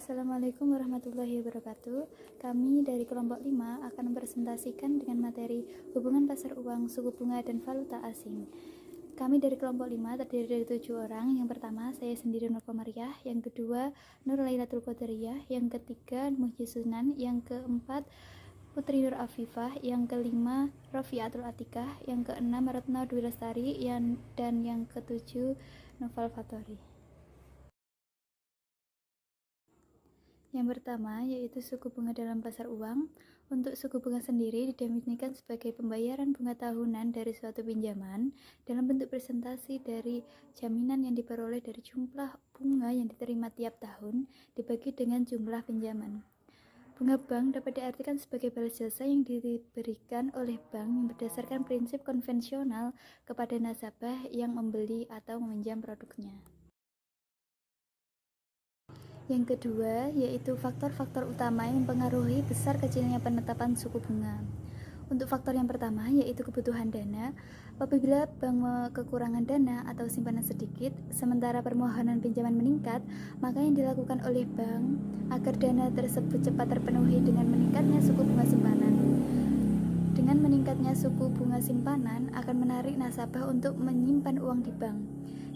Assalamualaikum warahmatullahi wabarakatuh. Kami dari kelompok 5 akan mempresentasikan dengan materi hubungan pasar uang, suku bunga, dan valuta asing. Kami dari kelompok 5 terdiri dari 7 orang. Yang pertama, saya sendiri Nur Komariah. Yang kedua, Nur Lailatul Qadariyah. Yang ketiga, Muhyi Sunan. Yang keempat, Putri Nur Afifah. Yang kelima, Rofiatul Atikah. Yang keenam, Retno Dwi Lestari. Dan yang ketujuh, Noval Fatori. Yang pertama, yaitu suku bunga dalam pasar uang. Untuk suku bunga sendiri didefinisikan sebagai pembayaran bunga tahunan dari suatu pinjaman dalam bentuk presentasi dari jaminan yang diperoleh dari jumlah bunga yang diterima tiap tahun dibagi dengan jumlah pinjaman. Bunga bank dapat diartikan sebagai balas jasa yang diberikan oleh bank yang berdasarkan prinsip konvensional kepada nasabah yang membeli atau meminjam produknya. Yang kedua, yaitu faktor-faktor utama yang mempengaruhi besar kecilnya penetapan suku bunga. Untuk faktor yang pertama, yaitu kebutuhan dana. Apabila bank kekurangan dana atau simpanan sedikit, sementara permohonan pinjaman meningkat, maka yang dilakukan oleh bank agar dana tersebut cepat terpenuhi dengan meningkatnya suku bunga simpanan. Dengan meningkatnya suku bunga simpanan akan menarik nasabah untuk menyimpan uang di bank.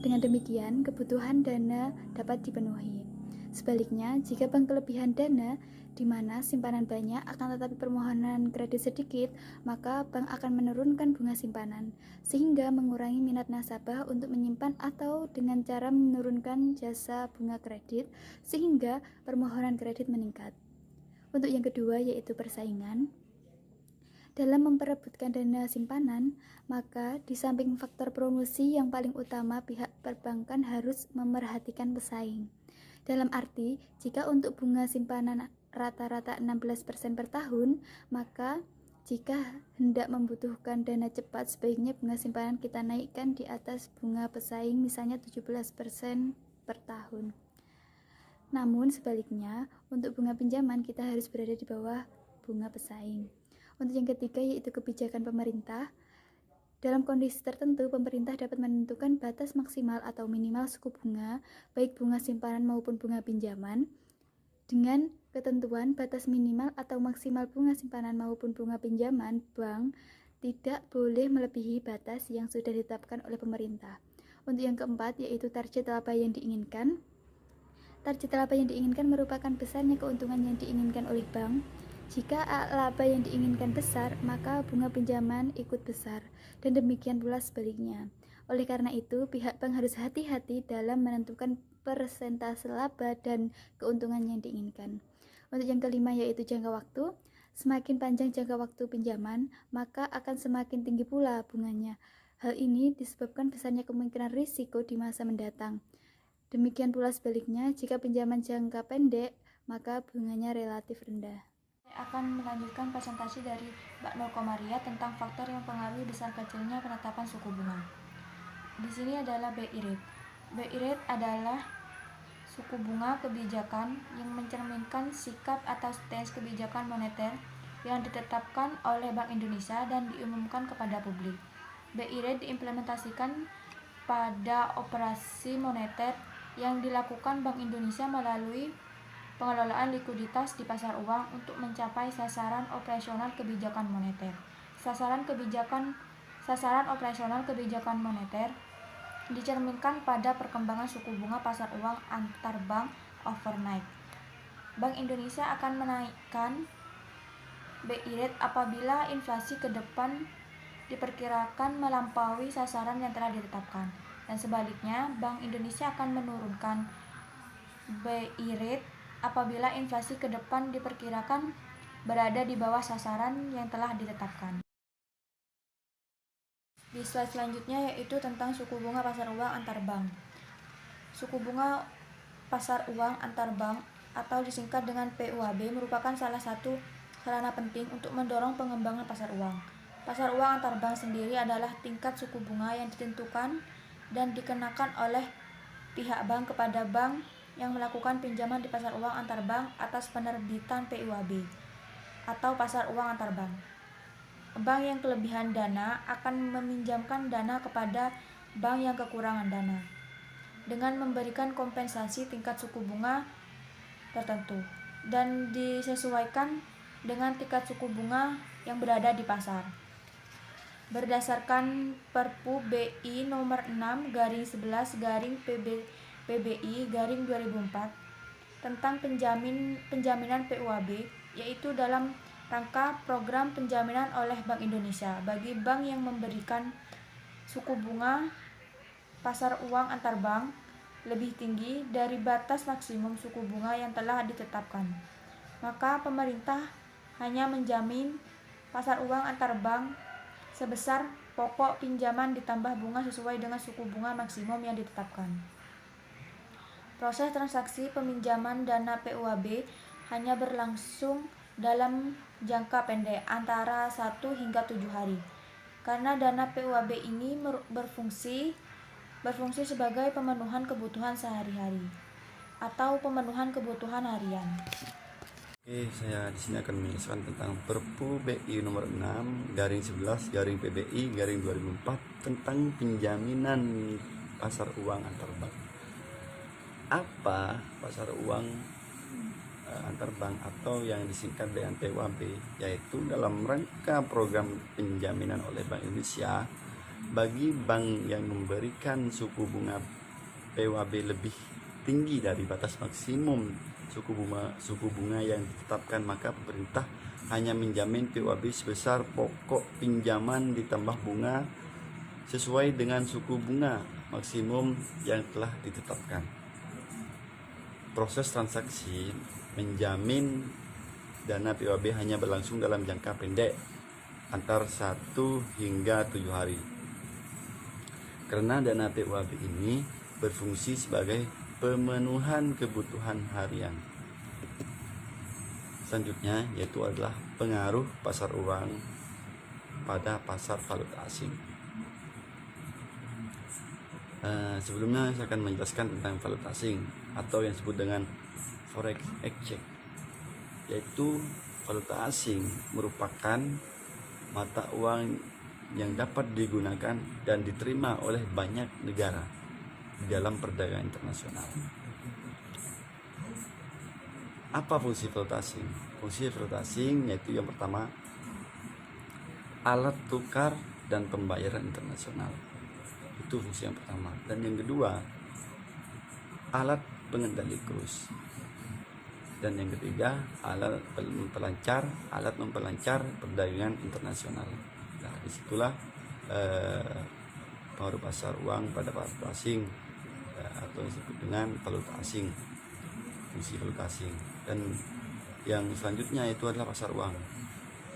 Dengan demikian, kebutuhan dana dapat dipenuhi. Sebaliknya, jika bank kelebihan dana di mana simpanan banyak akan tetapi permohonan kredit sedikit, maka bank akan menurunkan bunga simpanan, sehingga mengurangi minat nasabah untuk menyimpan atau dengan cara menurunkan jasa bunga kredit, sehingga permohonan kredit meningkat. Untuk yang kedua, yaitu persaingan. Dalam memperebutkan dana simpanan, maka di samping faktor promosi yang paling utama, pihak perbankan harus memerhatikan pesaing. Dalam arti, jika untuk bunga simpanan rata-rata 16% per tahun, maka jika hendak membutuhkan dana cepat, sebaiknya bunga simpanan kita naikkan di atas bunga pesaing, misalnya 17% per tahun. Namun sebaliknya, untuk bunga pinjaman kita harus berada di bawah bunga pesaing. Untuk yang ketiga, yaitu kebijakan pemerintah. Dalam kondisi tertentu, pemerintah dapat menentukan batas maksimal atau minimal suku bunga, baik bunga simpanan maupun bunga pinjaman, dengan ketentuan batas minimal atau maksimal bunga simpanan maupun bunga pinjaman, bank tidak boleh melebihi batas yang sudah ditetapkan oleh pemerintah. Untuk yang keempat, yaitu target laba yang diinginkan. Target laba yang diinginkan merupakan besarnya keuntungan yang diinginkan oleh bank. Jika laba yang diinginkan besar, maka bunga pinjaman ikut besar, dan demikian pula sebaliknya. Oleh karena itu, pihak bank harus hati-hati dalam menentukan persentase laba dan keuntungan yang diinginkan. Untuk yang kelima, yaitu jangka waktu. Semakin panjang jangka waktu pinjaman, maka akan semakin tinggi pula bunganya. Hal ini disebabkan besarnya kemungkinan risiko di masa mendatang. Demikian pula sebaliknya, jika pinjaman jangka pendek, maka bunganya relatif rendah. Saya akan melanjutkan presentasi dari Mbak Nur Komariah tentang faktor yang mempengaruhi besar kecilnya penetapan suku bunga. Di sini adalah BI rate. BI rate adalah suku bunga kebijakan yang mencerminkan sikap atau stance kebijakan moneter yang ditetapkan oleh Bank Indonesia dan diumumkan kepada publik. BI rate diimplementasikan pada operasi moneter yang dilakukan Bank Indonesia melalui pengelolaan likuiditas di pasar uang untuk mencapai sasaran operasional kebijakan moneter. Sasaran operasional kebijakan moneter dicerminkan pada perkembangan suku bunga pasar uang antar bank overnight. Bank Indonesia akan menaikkan BI rate apabila inflasi ke depan diperkirakan melampaui sasaran yang telah ditetapkan. Dan sebaliknya, Bank Indonesia akan menurunkan BI rate apabila inflasi ke depan diperkirakan berada di bawah sasaran yang telah ditetapkan. Di slide selanjutnya yaitu tentang suku bunga pasar uang antar bank. Suku bunga pasar uang antar bank atau disingkat dengan PUAB merupakan salah satu sarana penting untuk mendorong pengembangan pasar uang. Pasar uang antar bank sendiri adalah tingkat suku bunga yang ditentukan dan dikenakan oleh pihak bank kepada bank yang melakukan pinjaman di pasar uang antar bank atas penerbitan PUAB atau pasar uang antar bank. Bank yang kelebihan dana akan meminjamkan dana kepada bank yang kekurangan dana dengan memberikan kompensasi tingkat suku bunga tertentu dan disesuaikan dengan tingkat suku bunga yang berada di pasar. Berdasarkan Perpu BI nomor 6 garing 11 garing PBI garing 2004 tentang penjaminan PUAB, yaitu dalam rangka program penjaminan oleh Bank Indonesia bagi bank yang memberikan suku bunga pasar uang antar bank lebih tinggi dari batas maksimum suku bunga yang telah ditetapkan. Maka pemerintah hanya menjamin pasar uang antar bank sebesar pokok pinjaman ditambah bunga sesuai dengan suku bunga maksimum yang ditetapkan. Proses transaksi peminjaman dana PUAB hanya berlangsung dalam jangka pendek antara 1 hingga 7 hari. Karena dana PUAB ini berfungsi sebagai pemenuhan kebutuhan sehari-hari atau pemenuhan kebutuhan harian. Oke, saya di sini akan menjelaskan tentang Perpu BI nomor 6 garing 11 garing PBI garing 2004 tentang penjaminan pasar uang antar bank. Apa pasar uang antar bank atau yang disingkat dengan PUAB, yaitu dalam rangka program penjaminan oleh Bank Indonesia bagi bank yang memberikan suku bunga PUAB lebih tinggi dari batas maksimum suku bunga yang ditetapkan, maka pemerintah hanya menjamin PUAB sebesar pokok pinjaman ditambah bunga sesuai dengan suku bunga maksimum yang telah ditetapkan. Proses transaksi menjamin dana PUAB hanya berlangsung dalam jangka pendek antar 1 hingga 7 hari. Karena dana PUAB ini berfungsi sebagai pemenuhan kebutuhan harian. Selanjutnya yaitu adalah pengaruh pasar uang pada pasar valuta asing. Sebelumnya saya akan menjelaskan tentang valuta asing atau yang disebut dengan forex exchange, yaitu valuta asing merupakan mata uang yang dapat digunakan dan diterima oleh banyak negara di dalam perdagangan internasional. Apa fungsi valuta asing? Fungsi valuta asing yaitu yang pertama, alat tukar dan pembayaran internasional. Itu fungsi yang pertama. Dan yang kedua, alat pengendali kurs. Dan yang ketiga, alat memperlancar perdagangan internasional. Nah, disitulah pengaruh pasar uang pada valuta asing atau disebut dengan valuta asing, fungsi valuta asing. Dan yang selanjutnya itu adalah pasar uang.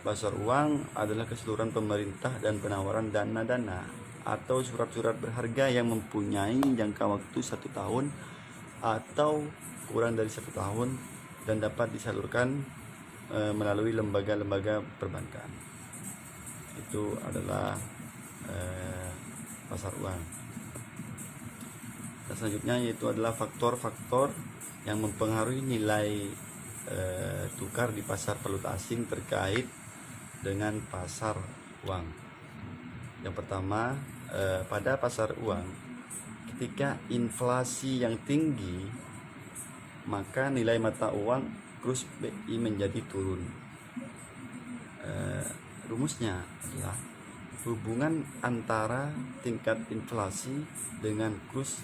Pasar uang adalah keseluruhan pemerintah dan penawaran dana-dana atau surat-surat berharga yang mempunyai jangka waktu 1 tahun atau kurang dari 1 tahun dan dapat disalurkan melalui lembaga-lembaga perbankan. Itu adalah pasar uang. Dan selanjutnya yaitu adalah faktor-faktor yang mempengaruhi nilai tukar di pasar valuta asing terkait dengan pasar uang. Yang pertama, pada pasar uang, ketika inflasi yang tinggi, maka nilai mata uang kurs BI menjadi turun. Rumusnya adalah hubungan antara tingkat inflasi dengan kurs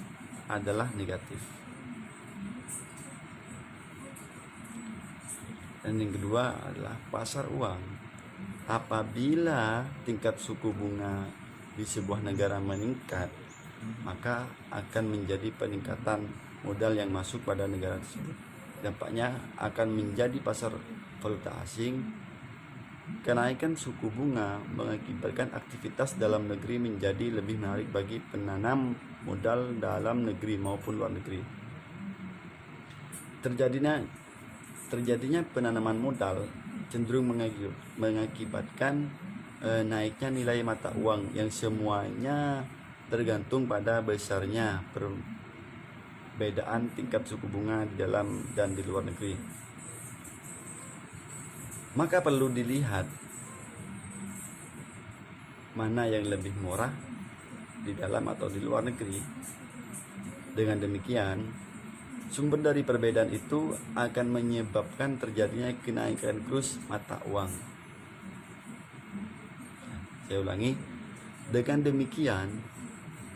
adalah negatif. Dan yang kedua adalah pasar uang. Apabila tingkat suku bunga di sebuah negara meningkat, maka akan menjadi peningkatan modal yang masuk pada negara tersebut. Dampaknya akan menjadi pasar valuta asing. Kenaikan suku bunga mengakibatkan aktivitas dalam negeri menjadi lebih menarik bagi penanam modal dalam negeri maupun luar negeri. Terjadinya penanaman modal cenderung mengakibatkan naiknya nilai mata uang yang semuanya tergantung pada besarnya perbedaan tingkat suku bunga di dalam dan di luar negeri. Maka perlu dilihat mana yang lebih murah di dalam atau di luar negeri. Dengan demikian, Sumber dari perbedaan itu akan menyebabkan terjadinya kenaikan kurs mata uang. Saya ulangi, dengan demikian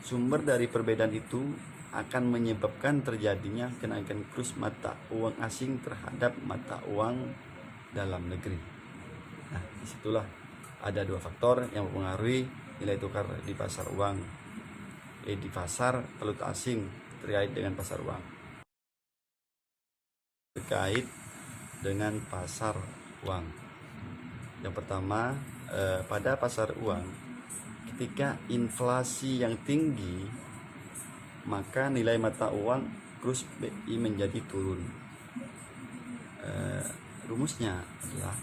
sumber dari perbedaan itu akan menyebabkan terjadinya kenaikan kurs mata uang asing terhadap mata uang dalam negeri. Nah, disitulah ada dua faktor yang mempengaruhi nilai tukar di pasar uang, di pasar valuta asing terkait dengan pasar uang. Terkait dengan pasar uang, yang pertama, pada pasar uang, ketika inflasi yang tinggi, maka nilai mata uang kurs BI menjadi turun. Rumusnya adalah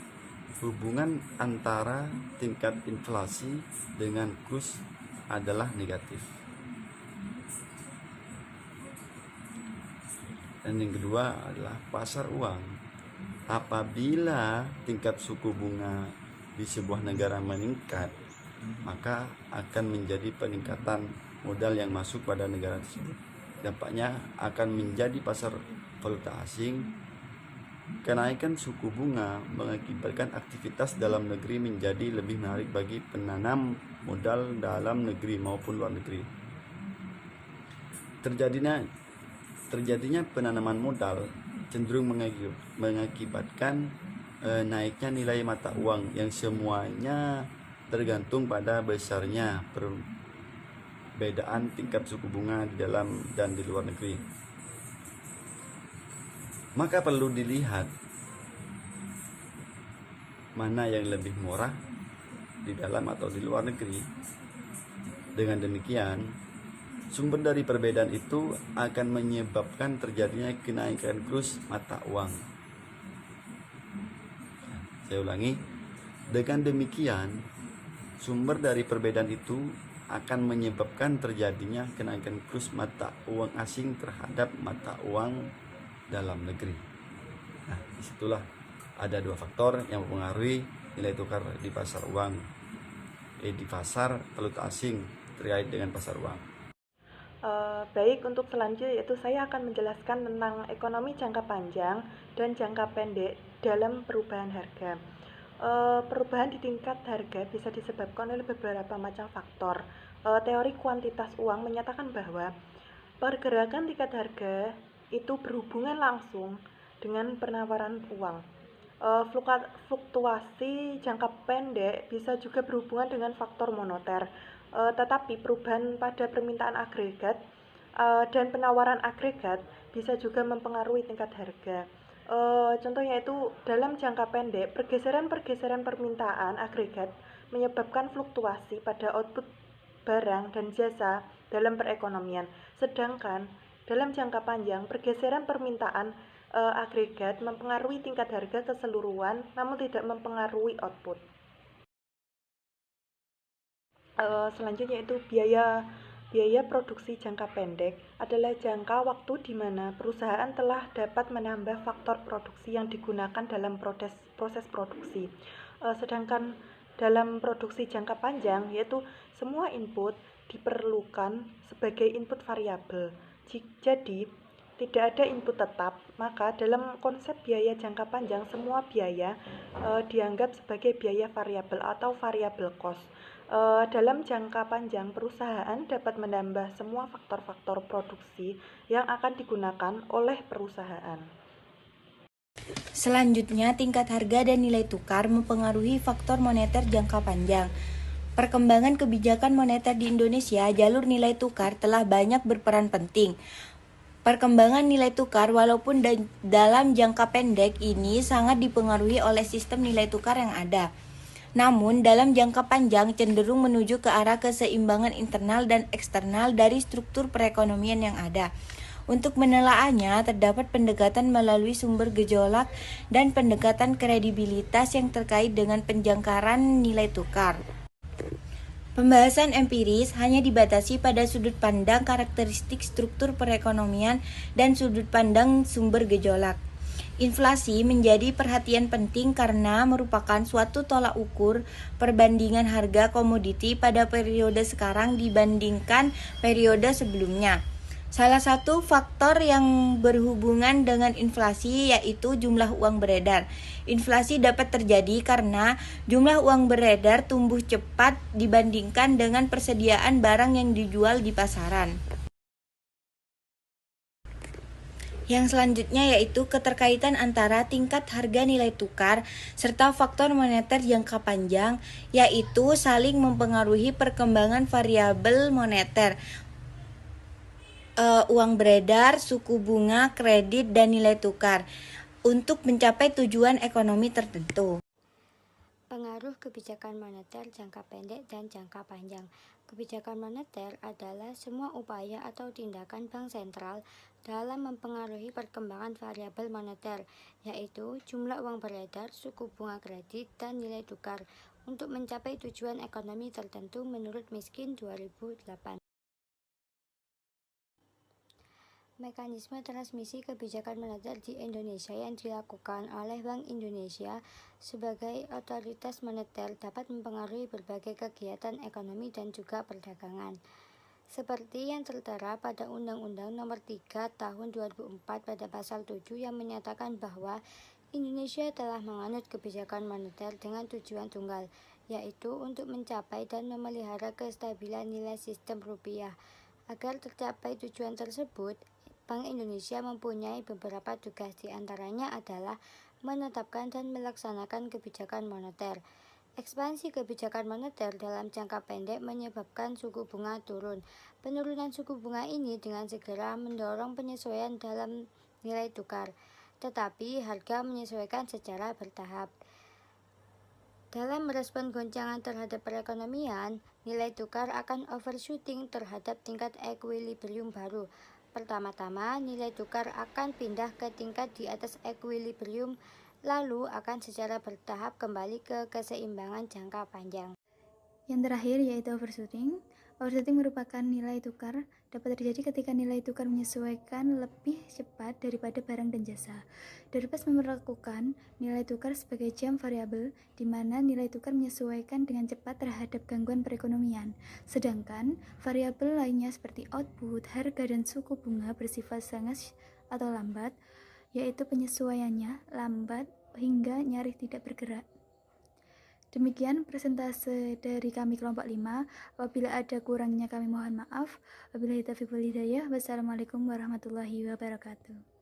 hubungan antara tingkat inflasi dengan kurs adalah negatif. Dan yang kedua adalah pasar uang. Apabila tingkat suku bunga di sebuah negara meningkat, maka akan menjadi peningkatan modal yang masuk pada negara tersebut. Dampaknya akan menjadi pasar valuta asing. Kenaikan suku bunga mengakibatkan aktivitas dalam negeri menjadi lebih menarik bagi penanam modal dalam negeri maupun luar negeri. Terjadinya penanaman modal cenderung mengakibatkan naiknya nilai mata uang yang semuanya tergantung pada besarnya perbedaan tingkat suku bunga di dalam dan di luar negeri. Maka perlu dilihat mana yang lebih murah di dalam atau di luar negeri. Dengan demikian, sumber dari perbedaan itu akan menyebabkan terjadinya kenaikan kurs mata uang. Saya ulangi, dengan demikian sumber dari perbedaan itu akan menyebabkan terjadinya kenaikan kurs mata uang asing terhadap mata uang dalam negeri. Nah, disitulah ada dua faktor yang mempengaruhi nilai tukar di pasar uang, di pasar valuta asing terkait dengan pasar uang. Baik, untuk selanjutnya yaitu saya akan menjelaskan tentang ekonomi jangka panjang dan jangka pendek dalam perubahan harga. Perubahan di tingkat harga bisa disebabkan oleh beberapa macam faktor. Teori kuantitas uang menyatakan bahwa pergerakan tingkat harga itu berhubungan langsung dengan penawaran uang. Fluktuasi jangka pendek bisa juga berhubungan dengan faktor moneter. Tetapi perubahan pada permintaan agregat dan penawaran agregat bisa juga mempengaruhi tingkat harga. Contohnya itu dalam jangka pendek, pergeseran permintaan agregat menyebabkan fluktuasi pada output barang dan jasa dalam perekonomian. Sedangkan dalam jangka panjang, pergeseran permintaan agregat mempengaruhi tingkat harga keseluruhan namun tidak mempengaruhi output. Selanjutnya itu biaya produksi jangka pendek adalah jangka waktu di mana perusahaan telah dapat menambah faktor produksi yang digunakan dalam proses produksi. Sedangkan dalam produksi jangka panjang yaitu semua input diperlukan sebagai input variabel. Jadi tidak ada input tetap, maka dalam konsep biaya jangka panjang semua biaya dianggap sebagai biaya variabel atau variable cost. Dalam jangka panjang, perusahaan dapat menambah semua faktor-faktor produksi yang akan digunakan oleh perusahaan. Selanjutnya, tingkat harga dan nilai tukar mempengaruhi faktor moneter jangka panjang. Perkembangan kebijakan moneter di Indonesia, jalur nilai tukar telah banyak berperan penting. Perkembangan nilai tukar walaupun dalam jangka pendek ini sangat dipengaruhi oleh sistem nilai tukar yang ada. Namun, dalam jangka panjang cenderung menuju ke arah keseimbangan internal dan eksternal dari struktur perekonomian yang ada. Untuk menelaahnya, terdapat pendekatan melalui sumber gejolak dan pendekatan kredibilitas yang terkait dengan penjangkaran nilai tukar. Pembahasan empiris hanya dibatasi pada sudut pandang karakteristik struktur perekonomian dan sudut pandang sumber gejolak. Inflasi menjadi perhatian penting karena merupakan suatu tolak ukur perbandingan harga komoditi pada periode sekarang dibandingkan periode sebelumnya. Salah satu faktor yang berhubungan dengan inflasi yaitu jumlah uang beredar. Inflasi dapat terjadi karena jumlah uang beredar tumbuh cepat dibandingkan dengan persediaan barang yang dijual di pasaran. Yang selanjutnya yaitu keterkaitan antara tingkat harga nilai tukar serta faktor moneter jangka panjang, yaitu saling mempengaruhi perkembangan variabel moneter, uang beredar, suku bunga, kredit, dan nilai tukar untuk mencapai tujuan ekonomi tertentu. Pengaruh kebijakan moneter jangka pendek dan jangka panjang. Kebijakan moneter adalah semua upaya atau tindakan bank sentral dalam mempengaruhi perkembangan variabel moneter, yaitu jumlah uang beredar, suku bunga kredit, dan nilai tukar untuk mencapai tujuan ekonomi tertentu menurut Miskin 2008. Mekanisme transmisi kebijakan moneter di Indonesia yang dilakukan oleh Bank Indonesia sebagai otoritas moneter dapat mempengaruhi berbagai kegiatan ekonomi dan juga perdagangan. Seperti yang tertera pada Undang-Undang Nomor 3 Tahun 2004 pada pasal 7 yang menyatakan bahwa Indonesia telah menganut kebijakan moneter dengan tujuan tunggal, yaitu untuk mencapai dan memelihara kestabilan nilai sistem rupiah. Agar tercapai tujuan tersebut, Bank Indonesia mempunyai beberapa tugas, di antaranya adalah menetapkan dan melaksanakan kebijakan moneter. Ekspansi kebijakan moneter dalam jangka pendek menyebabkan suku bunga turun. Penurunan suku bunga ini dengan segera mendorong penyesuaian dalam nilai tukar, tetapi harga menyesuaikan secara bertahap. Dalam merespon goncangan terhadap perekonomian, nilai tukar akan overshooting terhadap tingkat equilibrium baru. Pertama-tama, nilai tukar akan pindah ke tingkat di atas equilibrium, lalu akan secara bertahap kembali ke keseimbangan jangka panjang. Yang terakhir yaitu overshooting. Overshooting merupakan nilai tukar dapat terjadi ketika nilai tukar menyesuaikan lebih cepat daripada barang dan jasa. Dapat memperlakukan nilai tukar sebagai jam variabel, di mana nilai tukar menyesuaikan dengan cepat terhadap gangguan perekonomian. Sedangkan variabel lainnya seperti output, harga, dan suku bunga bersifat sangat atau lambat, yaitu penyesuaiannya lambat hingga nyaris tidak bergerak. Demikian presentase dari kami kelompok 5. Apabila ada kurangnya kami mohon maaf. Wabillahi taufiq wal hidayah. Wassalamualaikum warahmatullahi wabarakatuh.